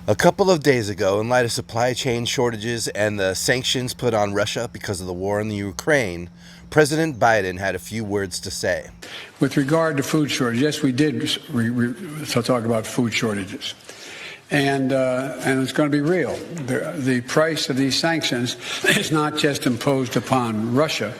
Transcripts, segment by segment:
A couple of days ago, in light of supply chain shortages and the sanctions put on Russia because of the war in the Ukraine, President Biden had a few words to say. With regard to food shortage, yes, we did talk about food shortages. And it's going to be real. The price of these sanctions is not just imposed upon Russia.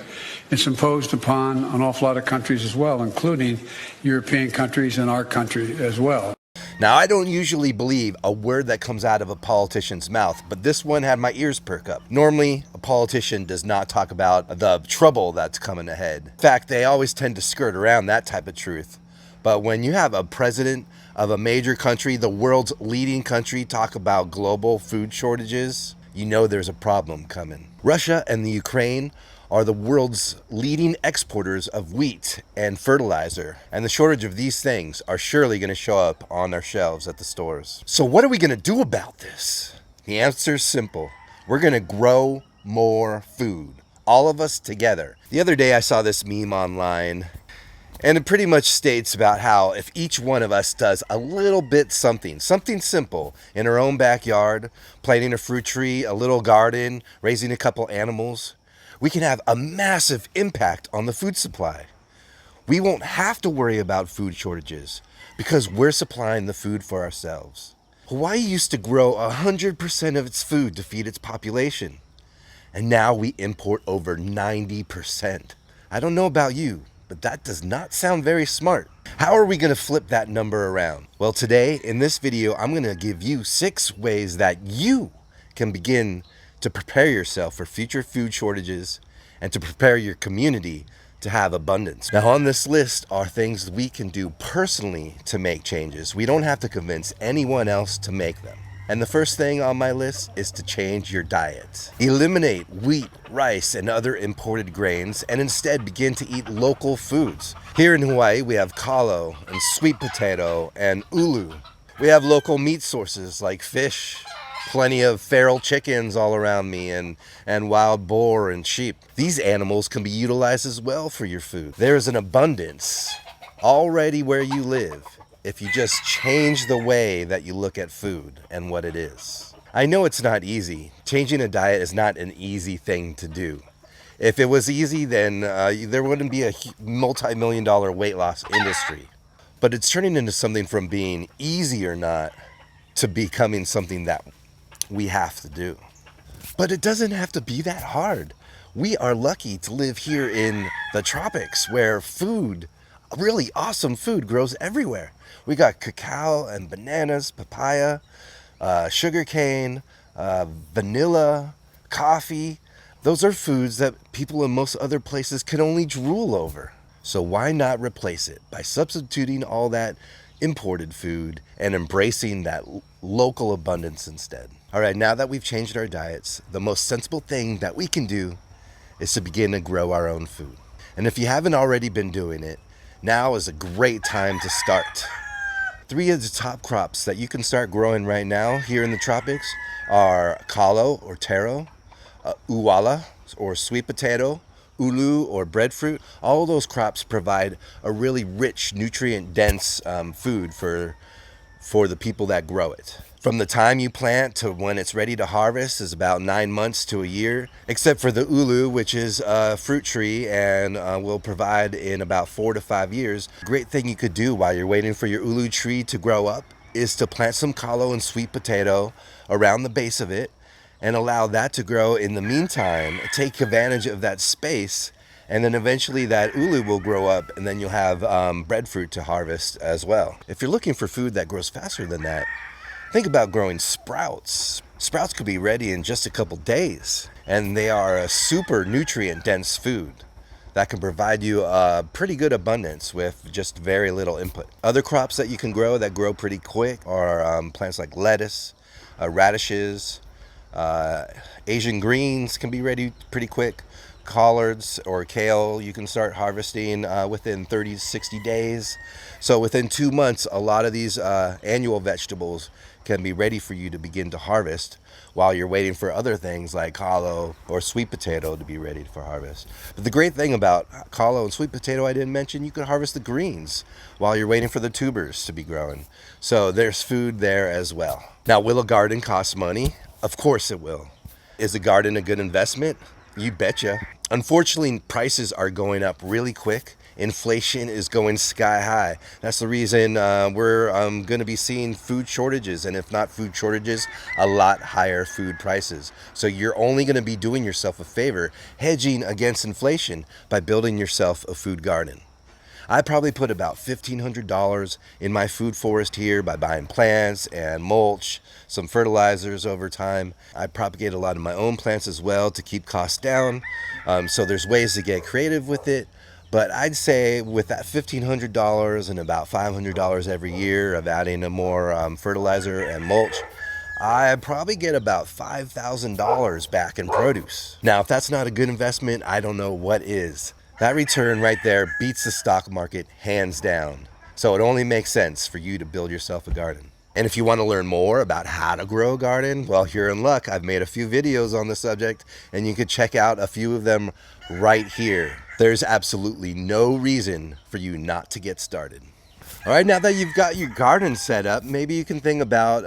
It's imposed upon an awful lot of countries as well, including European countries and our country as well. Now, I don't usually believe a word that comes out of a politician's mouth, but this one had my ears perk up. Normally, a politician does not talk about the trouble that's coming ahead. In fact, they always tend to skirt around that type of truth. But when you have a president of a major country, the world's leading country, talk about global food shortages, you know there's a problem coming. Russia and the Ukraine are the world's leading exporters of wheat and fertilizer, and the shortage of these things are surely going to show up on our shelves at the stores. So what are we going to do about this? The answer is simple. We're going to grow more food, all of us together. The other day I saw this meme online, and it pretty much states about how if each one of us does a little bit something simple in our own backyard, planting a fruit tree, a little garden, raising a couple animals, we can have a massive impact on the food supply. We won't have to worry about food shortages because we're supplying the food for ourselves. Hawaii used to grow 100% of its food to feed its population, and now we import over 90%. I don't know about you, but that does not sound very smart. How are we going to flip that number around? Well, today in this video, I'm going to give you 6 ways that you can begin to prepare yourself for future food shortages and to prepare your community to have abundance. Now, on this list are things we can do personally to make changes. We don't have to convince anyone else to make them. And the first thing on my list is to change your diet. Eliminate wheat, rice, and other imported grains and instead begin to eat local foods. Here in Hawaii, we have kalo and sweet potato and ulu. We have local meat sources like fish, plenty of feral chickens all around me, and wild boar and sheep. These animals can be utilized as well for your food. There is an abundance already where you live if you just change the way that you look at food and what it is. I know it's not easy. Changing a diet is not an easy thing to do. If it was easy, then there wouldn't be a multi-million-dollar weight loss industry. But it's turning into something from being easy or not to becoming something that we have to do. But it doesn't have to be that hard. We are lucky to live here in the tropics where food, really awesome food, grows everywhere. We got cacao and bananas, papaya, sugarcane, vanilla, coffee. Those are foods that people in most other places can only drool over. So why not replace it by substituting all that imported food and embracing that local abundance instead? All right, now that we've changed our diets, the most sensible thing that we can do is to begin to grow our own food. And if you haven't already been doing it, now is a great time to start. 3 of the top crops that you can start growing right now here in the tropics are kalo or taro, uwala or sweet potato, ulu or breadfruit. All of those crops provide a really rich, nutrient-dense food for the people that grow it. From the time you plant to when it's ready to harvest is about 9 months to a year, except for the ulu, which is a fruit tree and will provide in about 4 to 5 years. Great thing you could do while you're waiting for your ulu tree to grow up is to plant some kalo and sweet potato around the base of it and allow that to grow in the meantime. Take advantage of that space, and then eventually that ulu will grow up, and then you'll have breadfruit to harvest as well. If you're looking for food that grows faster than that, think about growing sprouts. Sprouts could be ready in just a couple days, and they are a super nutrient-dense food that can provide you a pretty good abundance with just very little input. Other crops that you can grow that grow pretty quick are plants like lettuce, radishes, Asian greens can be ready pretty quick. Collards or kale you can start harvesting within 30 to 60 days. So within 2 months, a lot of these annual vegetables can be ready for you to begin to harvest while you're waiting for other things like kalo or sweet potato to be ready for harvest. But the great thing about kalo and sweet potato I didn't mention, you can harvest the greens while you're waiting for the tubers to be growing. So there's food there as well. Now, will a garden cost money? Of course it will. Is a garden a good investment? You betcha. Unfortunately, prices are going up really quick. Inflation is going sky high. That's the reason we're going to be seeing food shortages, and if not food shortages, a lot higher food prices. So you're only going to be doing yourself a favor hedging against inflation by building yourself a food garden. I probably put about $1,500 in my food forest here by buying plants and mulch, some fertilizers over time. I propagate a lot of my own plants as well to keep costs down. So there's ways to get creative with it. But I'd say with that $1,500 and about $500 every year of adding a more fertilizer and mulch, I probably get about $5,000 back in produce. Now, if that's not a good investment, I don't know what is. That return right there beats the stock market hands down. So it only makes sense for you to build yourself a garden. And if you want to learn more about how to grow a garden, well, you're in luck. I've made a few videos on the subject, and you can check out a few of them right here. There's absolutely no reason for you not to get started. All right, now that you've got your garden set up, maybe you can think about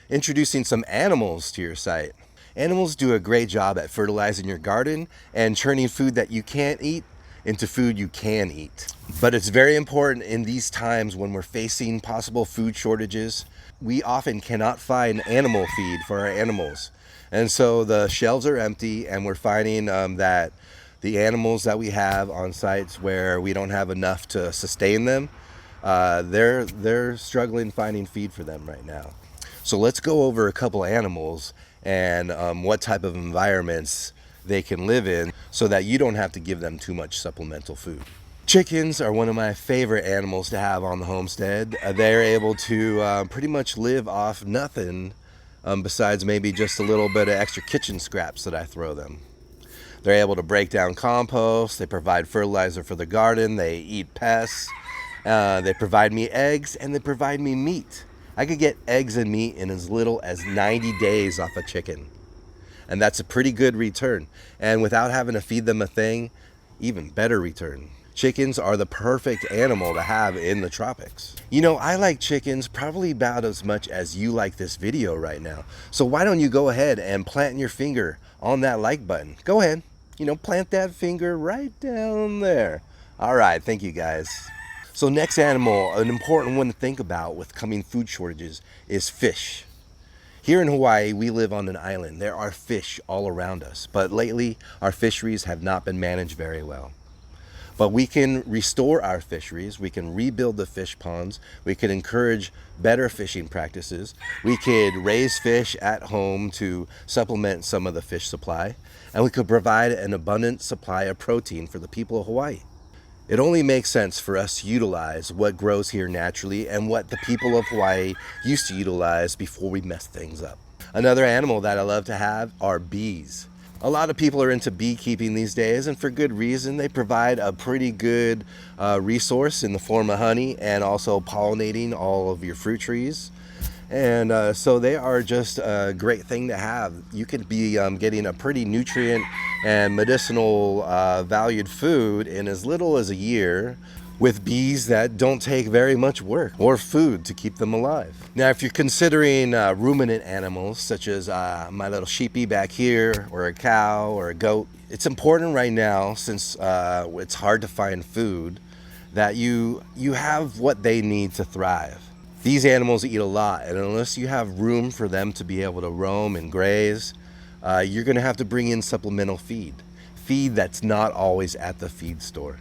introducing some animals to your site. Animals do a great job at fertilizing your garden and turning food that you can't eat into food you can eat. But it's very important in these times when we're facing possible food shortages. We often cannot find animal feed for our animals. And so the shelves are empty, and we're finding that the animals that we have on sites where we don't have enough to sustain them, they're struggling finding feed for them right now. So let's go over a couple animals and what type of environments they can live in so that you don't have to give them too much supplemental food. Chickens are one of my favorite animals to have on the homestead. They're able to pretty much live off nothing besides maybe just a little bit of extra kitchen scraps that I throw them. They're able to break down compost, they provide fertilizer for the garden, they eat pests, they provide me eggs, and they provide me meat. I could get eggs and meat in as little as 90 days off a chicken. And that's a pretty good return. And without having to feed them a thing, even better return. Chickens are the perfect animal to have in the tropics. You know, I like chickens probably about as much as you like this video right now. So why don't you go ahead and plant your finger on that like button? Go ahead, plant that finger right down there. All right, thank you guys. So next animal, an important one to think about with coming food shortages, is fish. Here in Hawaii, we live on an island. There are fish all around us, but lately our fisheries have not been managed very well. But we can restore our fisheries, we can rebuild the fish ponds, we can encourage better fishing practices, we could raise fish at home to supplement some of the fish supply, and we could provide an abundant supply of protein for the people of Hawaii. It only makes sense for us to utilize what grows here naturally and what the people of Hawaii used to utilize before we messed things up. Another animal that I love to have are bees. A lot of people are into beekeeping these days, and for good reason. They provide a pretty good resource in the form of honey and also pollinating all of your fruit trees. And so they are just a great thing to have. You could be getting a pretty nutrient and medicinal valued food in as little as a year with bees that don't take very much work or food to keep them alive. Now, if you're considering ruminant animals such as my little sheepy back here, or a cow or a goat, it's important right now, since it's hard to find food, that you have what they need to thrive. These animals eat a lot, and unless you have room for them to be able to roam and graze, you're going to have to bring in supplemental feed that's not always at the feed store.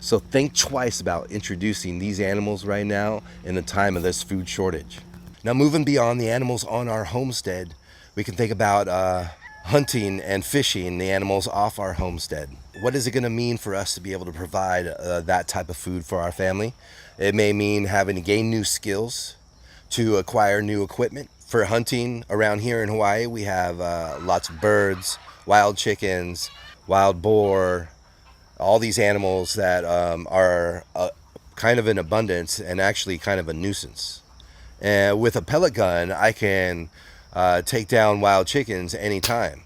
So think twice about introducing these animals right now in the time of this food shortage. Now, moving beyond the animals on our homestead, we can think about hunting and fishing the animals off our homestead. What is it going to mean for us to be able to provide that type of food for our family? It may mean having to gain new skills, to acquire new equipment. For hunting around here in Hawaii, we have lots of birds, wild chickens, wild boar, all these animals that are kind of in abundance and actually kind of a nuisance. And with a pellet gun, I can take down wild chickens anytime.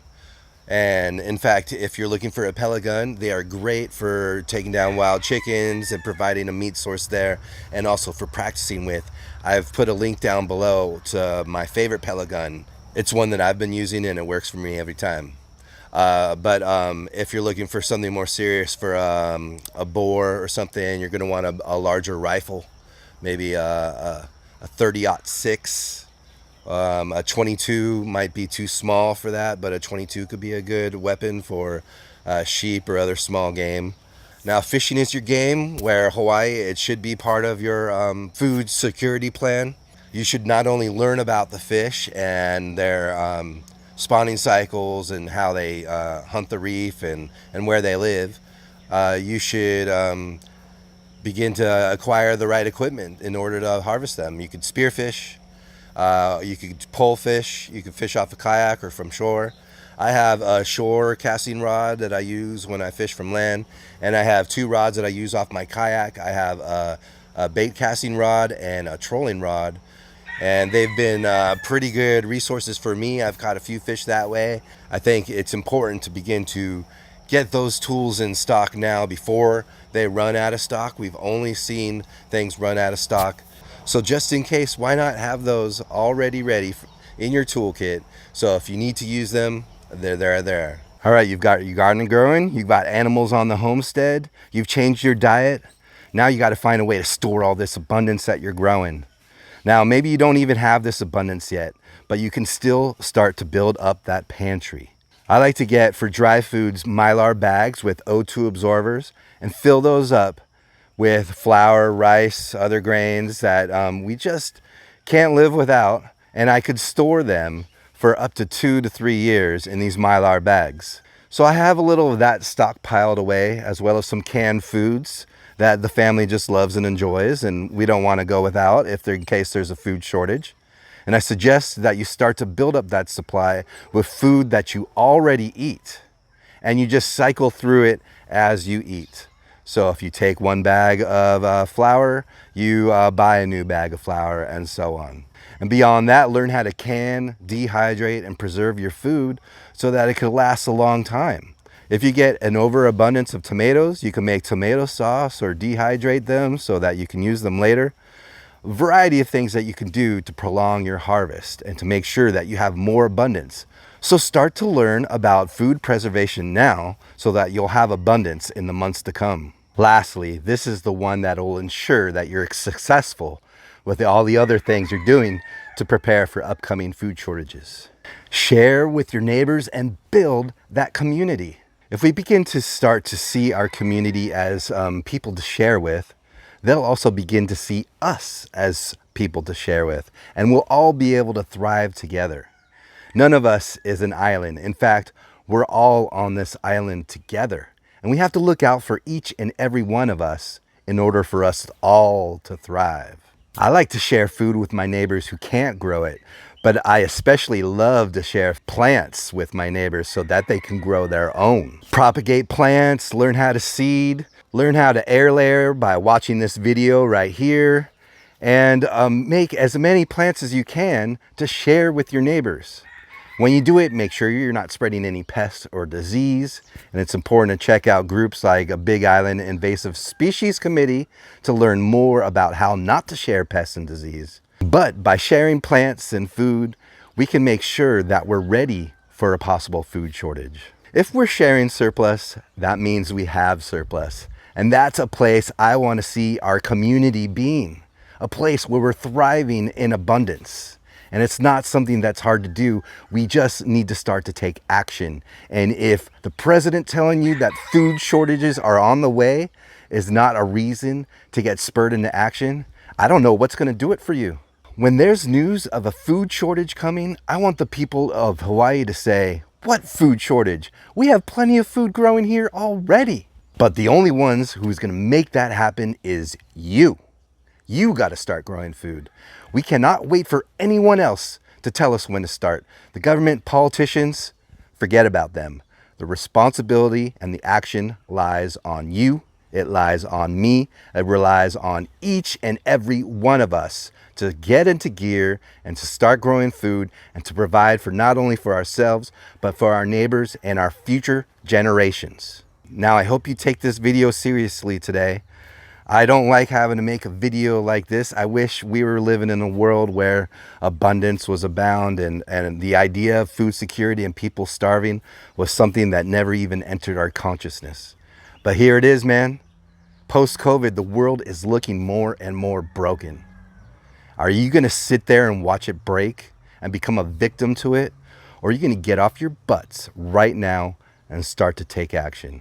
And in fact, if you're looking for a pellet gun, they are great for taking down wild chickens and providing a meat source there, and also for practicing with. I've put a link down below to my favorite pellet gun. It's one that I've been using and it works for me every time. But if you're looking for something more serious for a boar or something, you're going to want a larger rifle, maybe a 30-06. A 22 might be too small for that, but a 22 could be a good weapon for sheep or other small game. Now, fishing is your game, where Hawaii, it should be part of your food security plan. You should not only learn about the fish and their spawning cycles and how they hunt the reef and where they live. You should begin to acquire the right equipment in order to harvest them. You could spearfish. You could pole fish, you could fish off a kayak or from shore. I have a shore casting rod that I use when I fish from land, and I have 2 rods that I use off my kayak. I have a bait casting rod and a trolling rod, and they've been pretty good resources for me. I've caught a few fish that way. I think it's important to begin to get those tools in stock now before they run out of stock. We've only seen things run out of stock. So just in case, why not have those already ready in your toolkit? So if you need to use them, they're there. All right, you've got your garden growing, you've got animals on the homestead, you've changed your diet. Now you got to find a way to store all this abundance that you're growing. Now, maybe you don't even have this abundance yet, but you can still start to build up that pantry. I like to get, for dry foods, Mylar bags with O2 absorbers and fill those up with flour, rice, other grains that we just can't live without, and I could store them for up to 2 to 3 years in these Mylar bags. So I have a little of that stockpiled away, as well as some canned foods that the family just loves and enjoys, and we don't want to go without in case there's a food shortage. And I suggest that you start to build up that supply with food that you already eat, and you just cycle through it as you eat. So if you take 1 bag of flour, you buy a new bag of flour, and so on. And beyond that, learn how to can, dehydrate, and preserve your food so that it can last a long time. If you get an overabundance of tomatoes, you can make tomato sauce or dehydrate them so that you can use them later. A variety of things that you can do to prolong your harvest and to make sure that you have more abundance. So start to learn about food preservation now so that you'll have abundance in the months to come. Lastly, this is the one that will ensure that you're successful with all the other things you're doing to prepare for upcoming food shortages. Share with your neighbors and build that community. If we begin to start to see our community as people to share with, they'll also begin to see us as people to share with, and we'll all be able to thrive together. None of us is an island. In fact, we're all on this island together. And we have to look out for each and every one of us in order for us all to thrive. I like to share food with my neighbors who can't grow it, but I especially love to share plants with my neighbors so that they can grow their own. Propagate plants, learn how to seed, learn how to air layer by watching this video right here, and make as many plants as you can to share with your neighbors. When you do it, make sure you're not spreading any pests or disease. And it's important to check out groups like a Big Island Invasive Species Committee to learn more about how not to share pests and disease. But by sharing plants and food, we can make sure that we're ready for a possible food shortage. If we're sharing surplus, that means we have surplus. And that's a place I want to see our community being. A place where we're thriving in abundance. And it's not something that's hard to do. We just need to start to take action. And if the president telling you that food shortages are on the way is not a reason to get spurred into action, I don't know what's going to do it for you. When there's news of a food shortage coming, I want the people of Hawaii to say, "What food shortage? We have plenty of food growing here already." But the only ones who's going to make that happen is you. You got to start growing food. We cannot wait for anyone else to tell us when to start. The government, politicians, forget about them. The responsibility and the action lies on you It lies on me. It relies on each and every one of us to get into gear and to start growing food and to provide for not only for ourselves, but for our neighbors and our future generations. Now, I hope you take this video seriously today. I don't like having to make a video like this. I wish we were living in a world where abundance was abound and the idea of food security and people starving was something that never even entered our consciousness. But here it is, man. Post-COVID, the world is looking more and more broken. Are you going to sit there and watch it break and become a victim to it? Or are you going to get off your butts right now and start to take action?